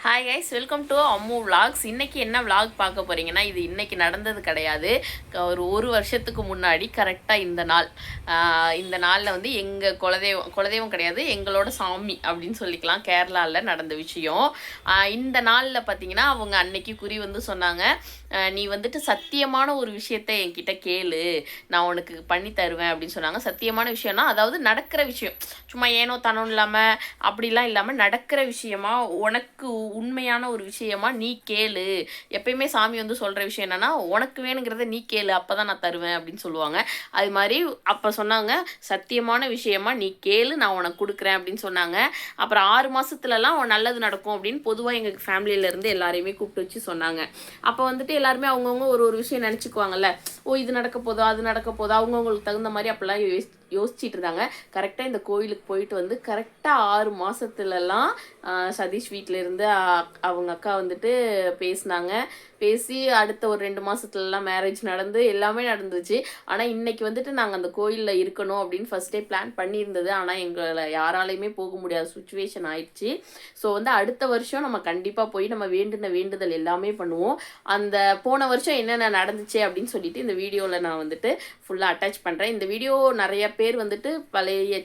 Hi guys, welcome to Ammu vlogs. இன்றைக்கி என்ன vlog பார்க்க போகிறீங்கன்னா, இது இன்றைக்கி நடந்தது கிடையாது. ஒரு வருஷத்துக்கு முன்னாடி கரெக்டாக இந்த நாளில் வந்து எங்கள் குலதெய்வம் கிடையாது, எங்களோட சாமி அப்படின்னு சொல்லிக்கலாம், கேரளாவில் நடந்த விஷயம். இந்த நாளில் பார்த்தீங்கன்னா அவங்க அன்னைக்கு குறி வந்து சொன்னாங்க, நீ வந்துட்டு சத்தியமான ஒரு விஷயத்த என்கிட்ட கேளு, நான் உனக்கு பண்ணி தருவேன் அப்படின்னு சொன்னாங்க. சத்தியமான விஷயம்னா அதாவது நடக்கிற விஷயம், சும்மா ஏனோ தானோ இல்லாமல் அப்படிலாம் இல்லாமல் நடக்கிற விஷயமா, உனக்கு உண்மையான ஒரு விஷயமா நீ கேளு. எப்பயுமே சாமி வந்து சொல்கிற விஷயம் என்னென்னா, உனக்கு வேணுங்கிறத நீ கேளு, அப்போ தான் நான் தருவேன் அப்படின்னு சொல்லுவாங்க. அது மாதிரி அப்போ சொன்னாங்க, சத்தியமான விஷயமா நீ கேளு, நான் உனக்கு கொடுக்குறேன் அப்படின்னு சொன்னாங்க. அப்புறம் 6 மாதத்துலலாம் நல்லது நடக்கும் அப்படின்னு பொதுவாக எங்கள் ஃபேமிலியிலேருந்து எல்லாரையுமே கூப்பிட்டு வச்சு சொன்னாங்க. அப்போ வந்துட்டு எல்லாருமே அவங்கவுங்க ஒரு ஒரு விஷயம் நினச்சிக்குவாங்கல்ல, ஓ இது நடக்க போதோ அது நடக்க போதோ, அவங்கவுங்களுக்கு தகுந்த மாதிரி அப்போல்லாம் யோசிச்சுட்டு இருந்தாங்க. கரெக்டாக இந்த கோயிலுக்கு போயிட்டு வந்து கரெக்டாக 6 மாதத்துலலாம் சதீஷ் வீட்டிலேருந்து அவங்க அக்கா வந்துட்டு பேசி அடுத்த ஒரு 2 மாதத்துலலாம் மேரேஜ் நடந்து எல்லாமே நடந்துச்சு. ஆனால் இன்றைக்கி வந்துட்டு நாங்கள் அந்த கோயிலில் இருக்கணும் அப்படின்னு ஃபஸ்ட்டே பிளான் பண்ணியிருந்தது. ஆனால் எங்களை யாராலையுமே போக முடியாத சுச்சுவேஷன் ஆயிடுச்சு. ஸோ வந்து அடுத்த வருஷம் நம்ம கண்டிப்பாக போய் நம்ம வேண்டுதல் எல்லாமே பண்ணுவோம். அந்த போன வருஷம் என்னென்ன நடந்துச்சு அப்படின்னு சொல்லிட்டு இந்த வீடியோவில் நான் வந்துட்டு ஃபுல்லாக அட்டாச் பண்ணுறேன். இந்த வீடியோ நிறைய பேர் வந்துட்டு பழைய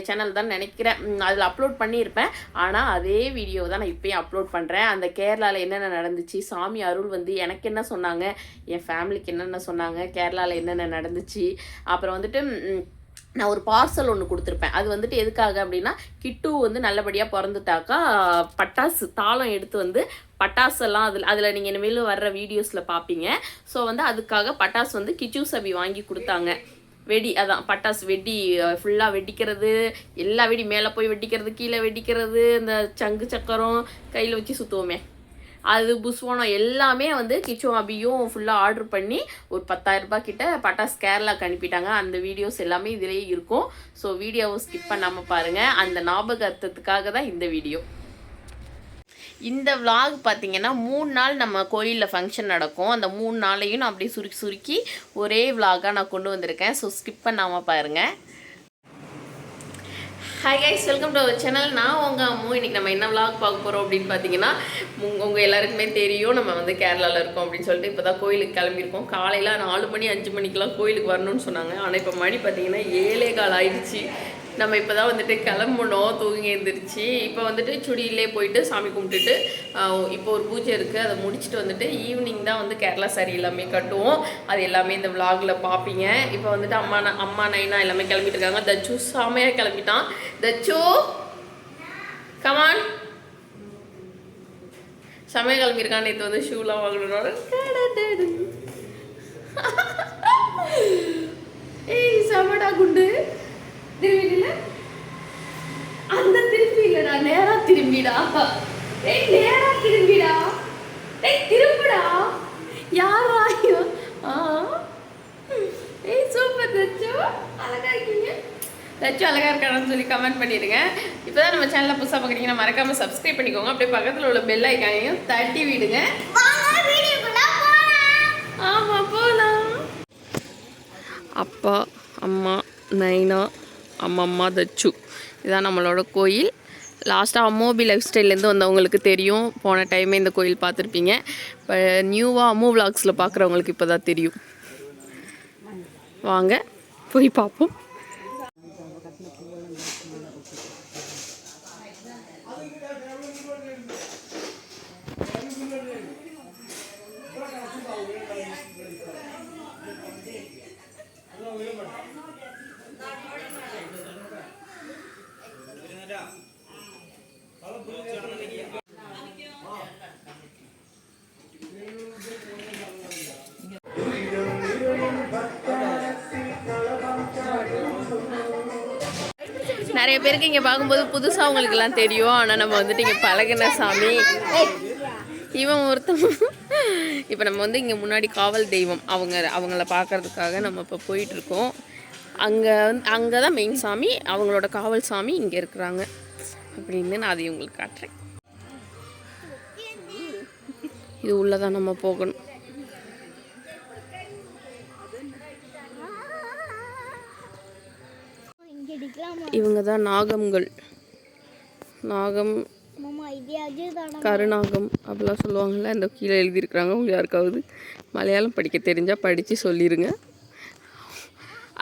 சேனல் தான் நினைக்கிறேன், அதில் அப்லோட் பண்ணியிருப்பேன். ஆனால் அதே வீடியோ தான் நான் இப்போயும் அப்லோட் பண்ணுறேன். அந்த கேரளாவில் என்னென்ன நடந்துச்சு, சாமி அருள் வந்து எனக்கு என்ன சொன்னாங்க, என் ஃபேமிலிக்கு என்னென்ன சொன்னாங்க, கேரளாவில் என்னென்ன நடந்துச்சு, அப்புறம் வந்துட்டு நான் ஒரு பார்சல் ஒன்று கொடுத்துருப்பேன். அது வந்துட்டு எதுக்காக அப்படின்னா, கிட்டு வந்து நல்லபடியாக பிறந்துட்டாக்கா பட்டாசு தாளம் எடுத்து வந்து பட்டாசெல்லாம் அதில் நீங்கள் இனிமேல் வர்ற வீடியோஸில் பார்ப்பீங்க. ஸோ வந்து அதுக்காக பட்டாசு வந்து கிச்சு சபி வாங்கி கொடுத்தாங்க. அதான் பட்டாசு ஃபுல்லாக வெடிக்கிறது, எல்லா மேலே போய் வெடிக்கிறது, கீழே வெடிக்கிறது, இந்த சங்கு சக்கரம் கையில் வச்சு சுற்றுவோமே அது, புஸ்வானம் எல்லாமே வந்து கிச்சோ அபியும் ஃபுல்லாக ஆர்டர் பண்ணி ஒரு 10,000 ரூபாய் கிட்ட பட்டாசு கேரளாவுக்கு அனுப்பிட்டாங்க. அந்த வீடியோஸ் எல்லாமே இதிலேயே இருக்கும். ஸோ வீடியோவை ஸ்கிப் பண்ணாமல் பாருங்கள். அந்த ஞாபகார்த்தத்துக்காக தான் இந்த வீடியோ. இந்த விலாக் பார்த்திங்கன்னா 3 நாள் நம்ம கோயிலில் ஃபங்க்ஷன் நடக்கும். அந்த 3 நாளையும் நான் அப்படியே சுருக்கி ஒரே விலாகாக நான் கொண்டு வந்திருக்கேன். ஸோ ஸ்கிப் பண்ணாமல் பாருங்கள். Hi guys, welcome to our channel. நான் உங்கள் அம்மு. இன்றைக்கி நம்ம என்ன விலாக் பார்க்க போகிறோம் அப்படின்னு பார்த்தீங்கன்னா, உங்கள் எல்லாருக்குமே தெரியும் நம்ம வந்து கேரளாவில் இருக்கோம் அப்படின்னு சொல்லிட்டு இப்போ தான் கோயிலுக்கு கிளம்பியிருக்கோம். காலையில் 4 மணி 5 மணிக்கெலாம் கோயிலுக்கு வரணும்னு சொன்னாங்க. ஆனால் இப்போ மணி பார்த்திங்கன்னா 7:15 ஆயிடுச்சு. நம்ம இப்போ தான் வந்துட்டு கிளம்பணும், தூங்கி எழுந்திரிச்சு. இப்போ வந்துட்டு சுடியிலே போயிட்டு சாமி கும்பிட்டுட்டு இப்போ ஒரு பூஜை இருக்குது, அதை முடிச்சுட்டு வந்துட்டு ஈவினிங் தான் வந்து கேரளா சாரி எல்லாமே கட்டுவோம். அது எல்லாமே இந்த விலாகில் பார்ப்பீங்க. இப்போ வந்துட்டு அம்மா நைனா எல்லாமே கிளம்பிட்டு இருக்காங்க. தச்சு செமையாக கிளம்பிட்டான். தச்சு கமான், செமையாக கிளம்பியிருக்கான். நேற்று வந்து ஷூலாம் வாங்கணும். ஏய் செமடா குண்டு, திரும்பிடல, அந்த திரும்பி இல்லடா, நேரா திரும்பிடா. ஏய் நேரா திரும்பிடா, ஏய் திரும்புடா. யாரா ஏய் சூப்பர் தச்சு, அழகா இருக்கீங்க. தச்சு அழகா இருக்கான்னு சொல்லி கமெண்ட் பண்ணிடுங்க. இப்போதான் நம்ம சேனலை புதுசாக பார்க்குறீங்கன்னா மறக்காம சப்ஸ்கிரைப் பண்ணிக்கோங்க. அப்படியே பக்கத்தில் உள்ள பெல் ஐக்கானையும் தட்டி விடுங்க. ஆமாம் போகலாம். அப்பா, அம்மா, நைனா, அம்மம்மா, தச்சு, இதுதான் நம்மளோட கோயில். லாஸ்ட்டாக அம்மோபி லைஃப் ஸ்டைல்லேருந்து வந்தவங்களுக்கு தெரியும், போன டைமே இந்த கோயில் பார்த்துருப்பீங்க. இப்போ நியூவாக அம்மோ விலாக்ஸில் பார்க்குறவங்களுக்கு இப்போ தான் தெரியும். வாங்க போய் பார்ப்போம். நிறைய பேருக்கு இங்கே பார்க்கும்போது புதுசாக அவங்களுக்கெல்லாம் தெரியும். ஆனால் நம்ம வந்துட்டு இங்கே பழகின சாமி இவன் ஒருத்தன். இப்போ நம்ம வந்து இங்கே முன்னாடி காவல் தெய்வம் அவங்கள பார்க்கறதுக்காக நம்ம இப்போ போயிட்டுருக்கோம். அங்கே தான் மெயின் சாமி, அவங்களோட காவல் சாமி இங்கே இருக்கிறாங்க அப்படின்னு நான் அதை உங்களுக்கு காட்டுறேன். இது உள்ளதான் நம்ம போகணும். இவங்க தான் நாகம் கருநாகம் அப்படிலாம் சொல்லுவாங்கள்ல, அந்த கீழே எழுதியிருக்கிறாங்க. உங்களுக்கு யாருக்காவது மலையாளம் படிக்க தெரிஞ்சால் படித்து சொல்லிடுங்க.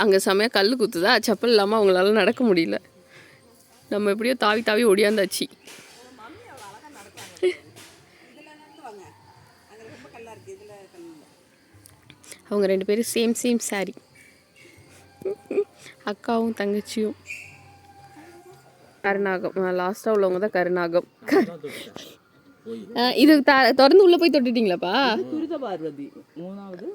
அங்கே செமையாக கல் குத்துதா, செப்பல் இல்லாமல் அவங்களால நடக்க முடியல. நம்ம எப்படியோ தாவி தாவி ஓடியாந்தாச்சு. அவங்க 2 பேரும் சேம் சாரி, அக்காவும் தங்கச்சியும். கருநாகம் லாஸ்ட்டாக உள்ளவங்க தான் கருநாகம். இது திறந்து உள்ளே போய் தொட்டுட்டீங்களாப்பா? பார்வதி 3வது.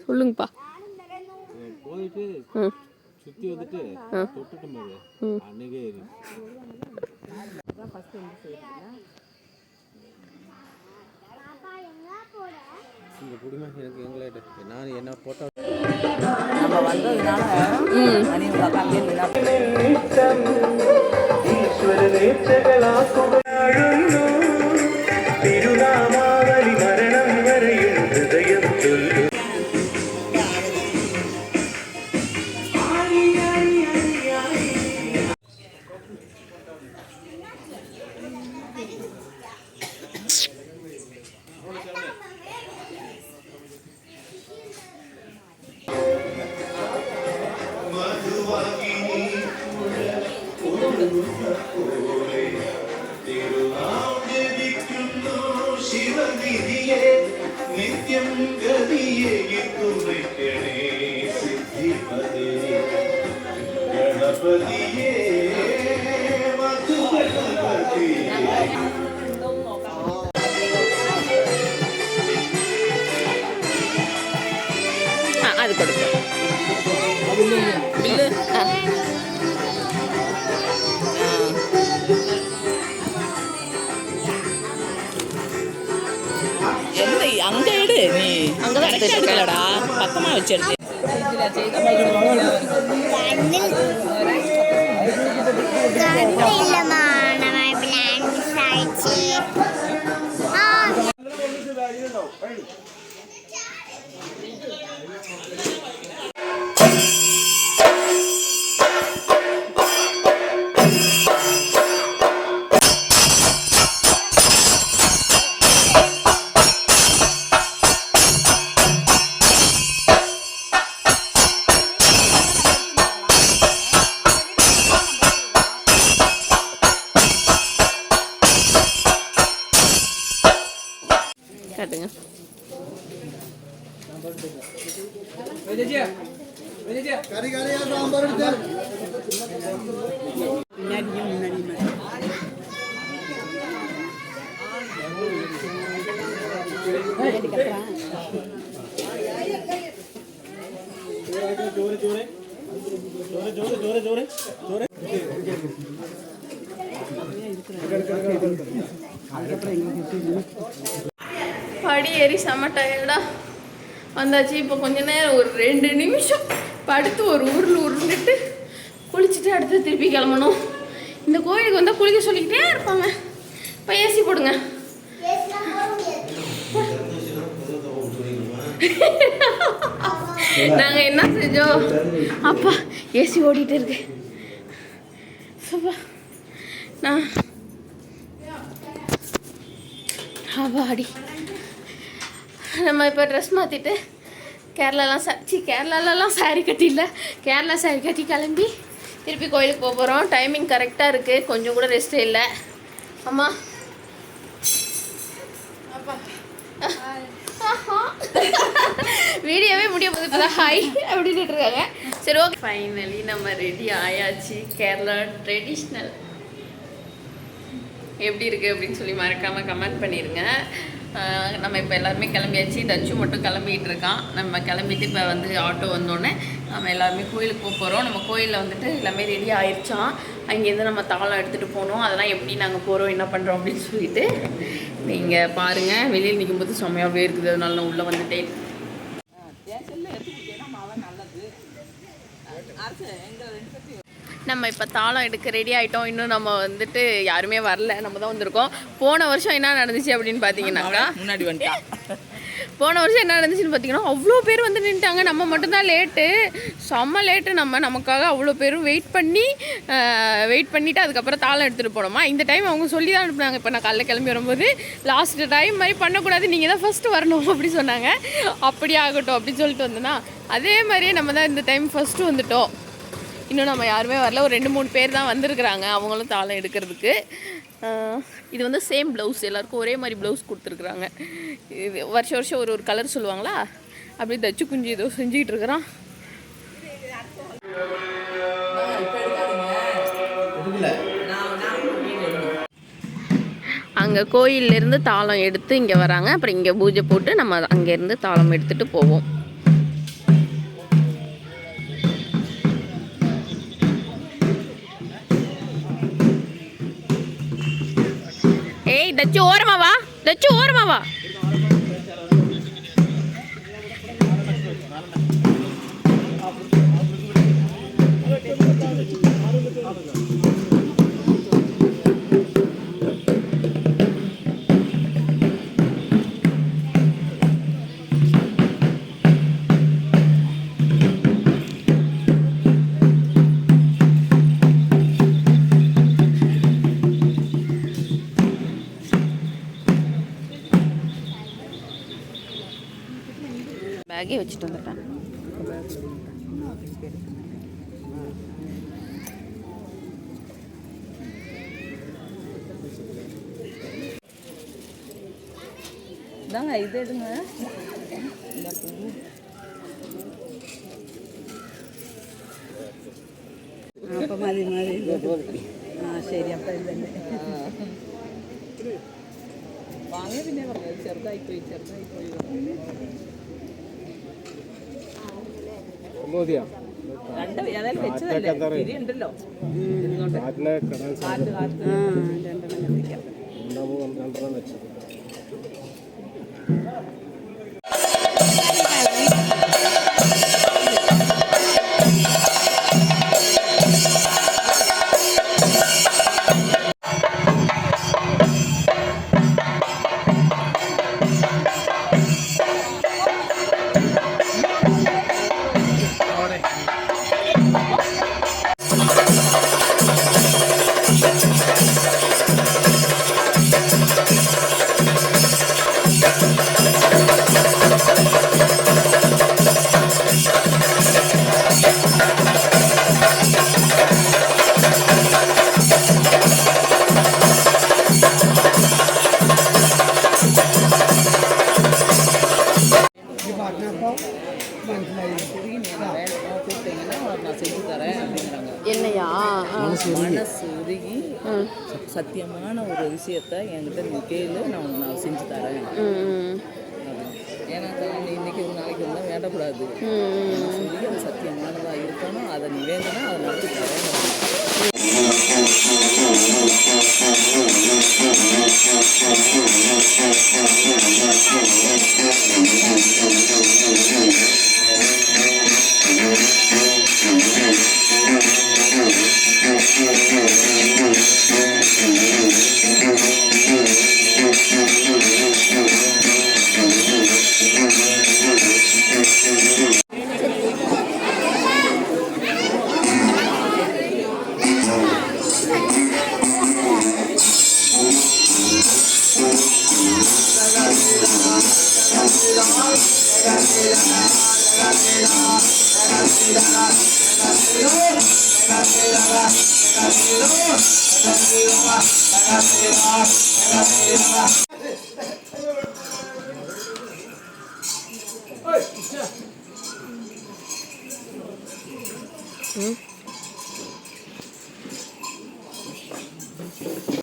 சொல்லுங்கப்பா. சுத்தி வந்துட்டு தொட்டுட்டு பாரு அன்னைக்கே அதான் ஃபர்ஸ்ட் வந்து செய்யறீங்க. இந்த குடிமா எனக்கு எங்களேட்ட நான் என்ன போட்டோ நம்ம வந்ததுனால அனி உலகமே ஈஸ்வரனே சகலா குடாழுன்னு திருநாமாவலி மரணம் வரையும் ஹிருதயம் சொல்லு. നിത്യം ഗതിയെ തുണയ്ക്കണേ സിദ്ധിപദേ ഗണപതിയേ മധുഗണപതി. அது கொடுக்கும். அங்க எடு, நீ அங்கதான் எடுக்கலடா, பக்கமா வச்சு எடுத்து. காட்டுங்க. படி ஏறி செம்ம டயர்டா வந்தாச்சு. இப்போ கொஞ்ச நேரம் ஒரு 2 நிமிஷம் படுத்து ஒரு உருண்டுட்டு குளிச்சுட்டு அடுத்து திருப்பி கிளம்பணும். இந்த கோயிலுக்கு வந்தால் குளிக்க சொல்லிக்கிட்டே இருப்பாங்க. இப்போ ஏசி போடுங்க. நாங்கள் என்ன செஞ்சோம், அப்பா ஏசி ஓடிட்டு இருக்கு. நான் அடி நம்ம இப்போ ட்ரெஸ் மாற்றிட்டு கேரளாலலாம் சாரீ கட்டில கேரளா சாரீ கட்டி கிளம்பி திருப்பி கோயிலுக்கு போக போகிறோம். டைமிங் கரெக்டாக இருக்குது, கொஞ்சம் கூட ரெஸ்ட்டே இல்லை. அம்மா வீடியோவே முடிய போது இப்போ தான் ஹாய் அப்படின்னு இருக்காங்க. சரி ஓகே, ஃபைனலி நம்ம ரெடி ஆயாச்சு. கேரளா ட்ரெடிஷ்னல் எப்படி இருக்குது அப்படின்னு சொல்லி மறக்காமல் கமெண்ட் பண்ணிடுங்க. நம்ம இப்போ எல்லாருமே கிளம்பியாச்சு. டச்சு மட்டும் கிளம்பிகிட்டு இருக்கான். நம்ம கிளம்பிட்டு இப்போ வந்து ஆட்டோ வந்தோடனே நம்ம எல்லாருமே கோயிலுக்கு போக போகிறோம். நம்ம கோயிலில் வந்துட்டு எல்லாமே ரெடி ஆயிடுச்சான். அங்கேருந்து நம்ம தாளம் எடுத்துகிட்டு போகணும். அதெல்லாம் எப்படி நாங்கள் போகிறோம் என்ன பண்ணுறோம் அப்படின்னு சொல்லிட்டு நீங்கள் பாருங்கள். வெளியில் நிற்கும்போது செம்மையாகவே இருக்குது, அதனால நான் உள்ளே வந்துட்டேன். நம்ம இப்போ தாளம் எடுக்க ரெடி ஆகிட்டோம். இன்னும் நம்ம வந்துட்டு யாருமே வரல, நம்ம தான் வந்திருக்கோம். போன வருஷம் என்ன நடந்துச்சு அப்படின்னு பார்த்தீங்கன்னாக்கா, முன்னாடி வந்துட்டேன் போன வருஷம் என்ன நடந்துச்சுன்னு பார்த்தீங்கன்னா அவ்வளோ பேர் வந்து நின்ட்டாங்க. நம்ம மட்டும்தான் லேட்டு, செம்ம லேட்டு. நமக்காக அவ்வளோ பேரும் வெயிட் பண்ணிவிட்டு அதுக்கப்புறம் தாளம் எடுத்துகிட்டு போனோமா. இந்த டைம் அவங்க சொல்லி தான் அனுப்புனாங்க. இப்போ நான் காலைல கிளம்பி வரும்போது லாஸ்ட் டைம் மாதிரி பண்ணக்கூடாது, நீங்கள் தான் ஃபஸ்ட்டு வரணும் அப்படி சொன்னாங்க. அப்படியே ஆகட்டும் அப்படின்னு சொல்லிட்டு வந்தோன்னா அதே மாதிரியே நம்ம தான் இந்த டைம் ஃபஸ்ட்டு வந்துட்டோம். இன்னும் நம்ம யாருமே வரல, ஒரு 2-3 பேர் தான் வந்திருக்குறாங்க, அவங்களும் தாளம் எடுக்கிறதுக்கு. இது வந்து சேம் ப்ளவுஸ், எல்லாருக்கும் ஒரே மாதிரி ப்ளவுஸ் கொடுத்துருக்குறாங்க. இது வருஷம் ஒரு கலர் சொல்லுவாங்களா, அப்படியே தச்சு குஞ்சு ஏதோ செஞ்சுக்கிட்டு இருக்கிறான். அங்கே கோயிலேருந்து தாளம் எடுத்து இங்கே வராங்க. அப்புறம் இங்கே பூஜை போட்டு நம்ம அங்கேருந்து தாளம் எடுத்துகிட்டு போவோம். ஏய் தச்சு ஓரமா வா, தச்சு ஓரமா வா. பேக்கே வச்சுட்டு வந்துட்டேன். இதாங்க இது எடுங்க. அப்போ மாதிரி ശരി. അപ്പം വാങ്ങിയ പിന്നെ പറഞ്ഞത് ചെറുതായിപ്പോയി. രണ്ട് ഏതായാലും വെച്ചതല്ലേ, തിരി ഉണ്ടല്ലോ. രണ്ടെണ്ണം കത്തിക്കാം. என்னையா மனசு உருகி சத்தியமான ஒரு விஷயத்த என்கிட்ட நீ கேளு, நான் செஞ்சு தரேன். ஏன்னா நீ இன்னைக்கு ஒரு நாளைக்கு இருந்தால் வேண்டக்கூடாது. சொல்லி அது சத்தியமானதாக இருக்கணும். அதை நீ வேணும்னா அதை நடத்தி தரேன்.